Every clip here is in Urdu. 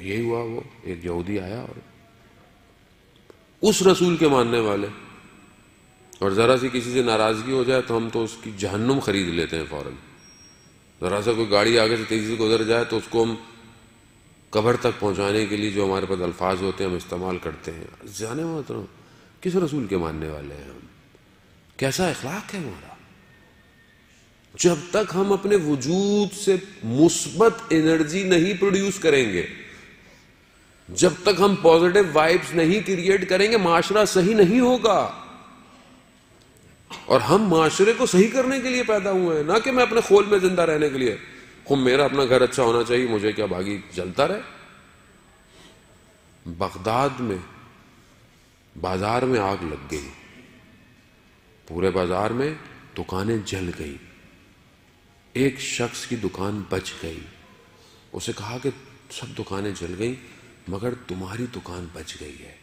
یہی ہوا، وہ ایک یہودی آیا اور اس رسول کے ماننے والے، اور ذرا سی کسی سے ناراضگی ہو جائے تو ہم تو اس کی جہنم خرید لیتے ہیں فوراً. ذرا سا کوئی گاڑی آگے سے تیزی سے گزر جائے تو اس کو ہم قبر تک پہنچانے کے لیے جو ہمارے پاس الفاظ ہوتے ہیں ہم استعمال کرتے ہیں. جانے محترم کس رسول کے ماننے والے ہیں ہم؟ کیسا اخلاق ہے ہمارا؟ جب تک ہم اپنے وجود سے مثبت انرجی نہیں پروڈیوس کریں گے، جب تک ہم پازیٹیو وائبس نہیں کریٹ کریں گے، معاشرہ صحیح نہیں ہوگا. اور ہم معاشرے کو صحیح کرنے کے لیے پیدا ہوئے ہیں، نہ کہ میں اپنے خول میں زندہ رہنے کے لیے. میرا اپنا گھر اچھا ہونا چاہیے، مجھے کیا باغی جلتا رہے. بغداد میں بازار میں آگ لگ گئی، پورے بازار میں دکانیں جل گئی. ایک شخص کی دکان بچ گئی. اسے کہا کہ سب دکانیں جل گئیں مگر تمہاری دکان بچ گئی ہے.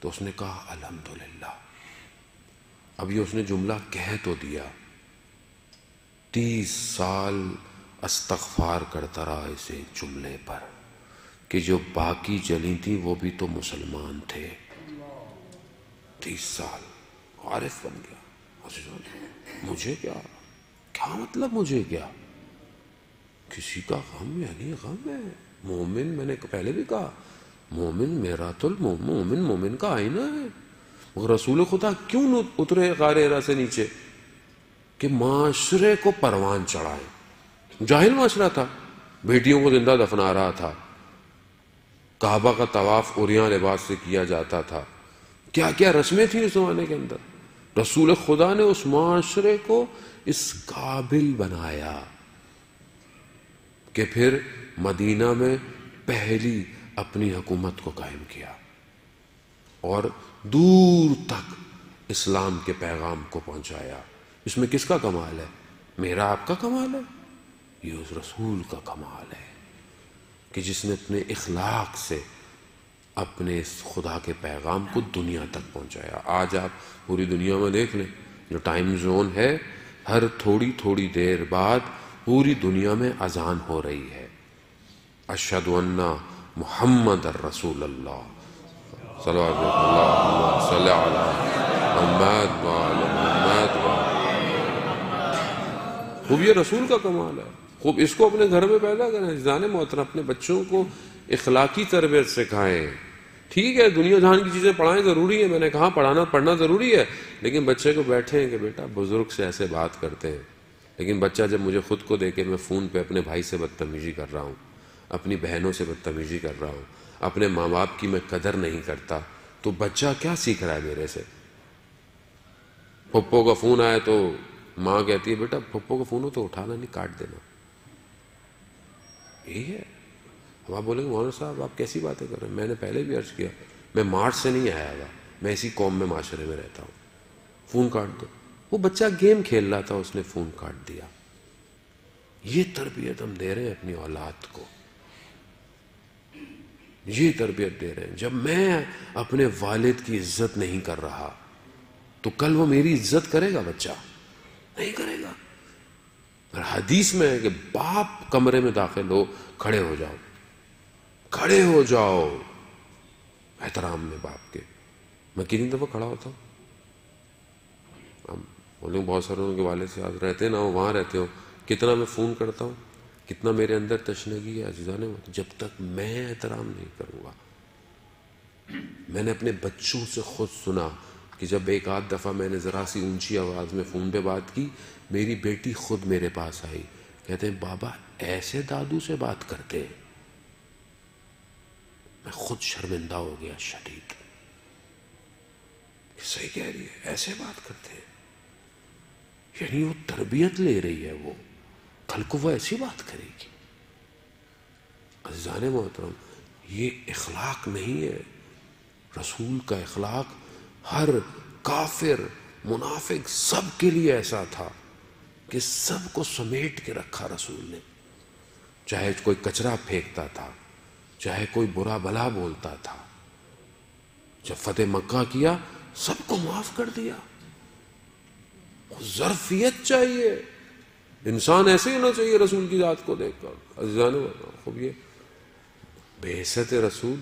تو اس نے کہا الحمدللہ. اب یہ اس نے جملہ کہہ تو دیا، 30 سال استغفار کرتا رہا اسے جملے پر کہ جو باقی جلی تھی وہ بھی تو مسلمان تھے. 30 سال عارف بن گیا. مجھے کیا مطلب، مجھے کیا، کسی کا غم یعنی غم ہے. مومن، میں نے پہلے بھی کہا، مومن میرات المومن، مومن کا آئینہ ہے. رسول خدا کیوں اترے غار حرا سے نیچے؟ کہ معاشرے کو پروان چڑھائے. جاہل معاشرہ تھا، بیٹیوں کو زندہ دفنا رہا تھا، کعبہ کا طواف عریاں لباس سے کیا جاتا تھا، کیا کیا رسمیں تھیں اس زمانے کے اندر. رسول خدا نے اس معاشرے کو اس قابل بنایا کہ پھر مدینہ میں پہلی اپنی حکومت کو قائم کیا اور دور تک اسلام کے پیغام کو پہنچایا. اس میں کس کا کمال ہے؟ میرا آپ کا کمال ہے؟ یہ اس رسول کا کمال ہے کہ جس نے اپنے اخلاق سے اپنے اس خدا کے پیغام کو دنیا تک پہنچایا. آج آپ پوری دنیا میں دیکھ لیں، جو ٹائم زون ہے، ہر تھوڑی تھوڑی دیر بعد پوری دنیا میں اذان ہو رہی ہے، اشہد ان محمد الرسول اللہ، صلوات اللہ صلی علی محمد وعلی محمد. خوب یہ رسول کا کمال ہے. خوب اس کو اپنے گھر میں پیدا کریں. جانے محترم اپنے بچوں کو اخلاقی تربیت سکھائیں. ٹھیک ہے دنیا جہان کی چیزیں پڑھائیں، ضروری ہے، میں نے کہا پڑھنا ضروری ہے، لیکن بچے کو بیٹھیں کہ بیٹا بزرگ سے ایسے بات کرتے ہیں. لیکن بچہ جب مجھے خود کو دیکھے میں فون پہ اپنے بھائی سے بدتمیزی کر رہا ہوں، اپنی بہنوں سے بدتمیزی کر رہا ہوں، اپنے ماں باپ کی میں قدر نہیں کرتا، تو بچہ کیا سیکھ رہا ہے میرے سے؟ پھپھو کا فون آیا تو ماں کہتی ہے بیٹا پھپھو کا فون ہو تو اٹھانا نہیں، کاٹ دینا. یہی ہے. اب آپ بولیں گے مولانا صاحب آپ کیسی باتیں کر رہے ہیں؟ میں نے پہلے بھی عرض کیا، میں مارچ سے نہیں آیا ہوا، میں اسی قوم میں معاشرے میں رہتا ہوں. فون کاٹ دو. وہ بچہ گیم کھیل رہا تھا، اس نے فون کاٹ دیا. یہ تربیت ہم دے رہے ہیں اپنی اولاد کو، یہ تربیت دے رہے ہیں. جب میں اپنے والد کی عزت نہیں کر رہا تو کل وہ میری عزت کرے گا؟ بچہ نہیں کرے گا. حدیث میں ہے کہ باپ کمرے میں داخل ہو، کھڑے ہو جاؤ، کھڑے ہو جاؤ احترام میں باپ کے. میں کتنی دفعہ کھڑا ہوتا ہوں. ہم بولیں بہت سارے ان کے والد سے آج رہتے نہ ہو، وہاں رہتے ہو، کتنا میں فون کرتا ہوں، کتنا میرے اندر تشنگی ہے. عزیزان جب تک میں احترام نہیں کروں گا. میں نے اپنے بچوں سے خود سنا کہ جب ایک آدھ دفعہ میں نے ذرا سی اونچی آواز میں فون پہ بات کی، میری بیٹی خود میرے پاس آئی، کہتے ہیں بابا ایسے دادو سے بات کرتے ہیں. میں خود شرمندہ ہو گیا شدید. صحیح کہہ رہی ہے، ایسے بات کرتے ہیں. یعنی وہ تربیت لے رہی ہے، وہ کل کو وہ ایسی بات کرے گی. عزیزان محترم یہ اخلاق نہیں ہے. رسول کا اخلاق ہر کافر منافق سب کے لیے ایسا تھا کہ سب کو سمیٹ کے رکھا رسول نے. چاہے کوئی کچرا پھینکتا تھا، چاہے کوئی برا بھلا بولتا تھا، جب فتح مکہ کیا سب کو معاف کر دیا. ظرفیت چاہیے. انسان ایسے ہی ہونا چاہیے رسول کی ذات کو دیکھ کر. عزیزان خوب یہ بعثت رسول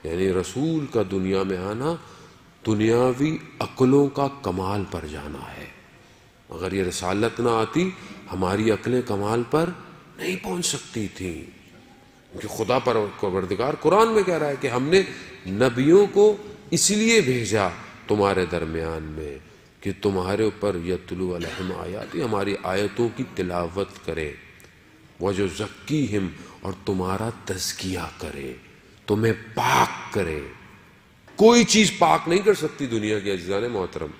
یعنی رسول کا دنیا میں آنا دنیاوی عقلوں کا کمال پر جانا ہے. اگر یہ رسالت نہ آتی ہماری عقلیں کمال پر نہیں پہنچ سکتی تھیں، کیونکہ خدا پروردگار قرآن میں کہہ رہا ہے کہ ہم نے نبیوں کو اس لیے بھیجا تمہارے درمیان میں کہ تمہارے اوپر یتلو علیہم آیاتی، ہماری آیتوں کی تلاوت کرے، وَيُزَكِّيهِمْ، اور تمہارا تزکیہ کرے، تمہیں پاک کرے. کوئی چیز پاک نہیں کر سکتی دنیا کے عزیزان محترم،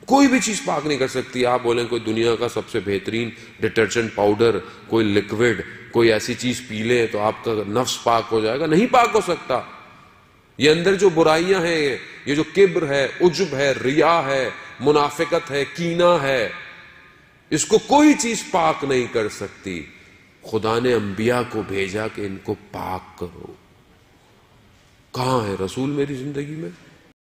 کوئی بھی چیز پاک نہیں کر سکتی. آپ بولیں کوئی دنیا کا سب سے بہترین ڈٹرجنٹ پاؤڈر، کوئی لکوڈ، کوئی ایسی چیز پی لیں تو آپ کا نفس پاک ہو جائے گا، نہیں پاک ہو سکتا. یہ اندر جو برائیاں ہیں، یہ جو کبر ہے، عجب ہے، ریا ہے، منافقت ہے، کینہ ہے، اس کو کوئی چیز پاک نہیں کر سکتی. خدا نے انبیاء کو بھیجا کہ ان کو پاک کرو. کہاں ہے رسول میری زندگی میں؟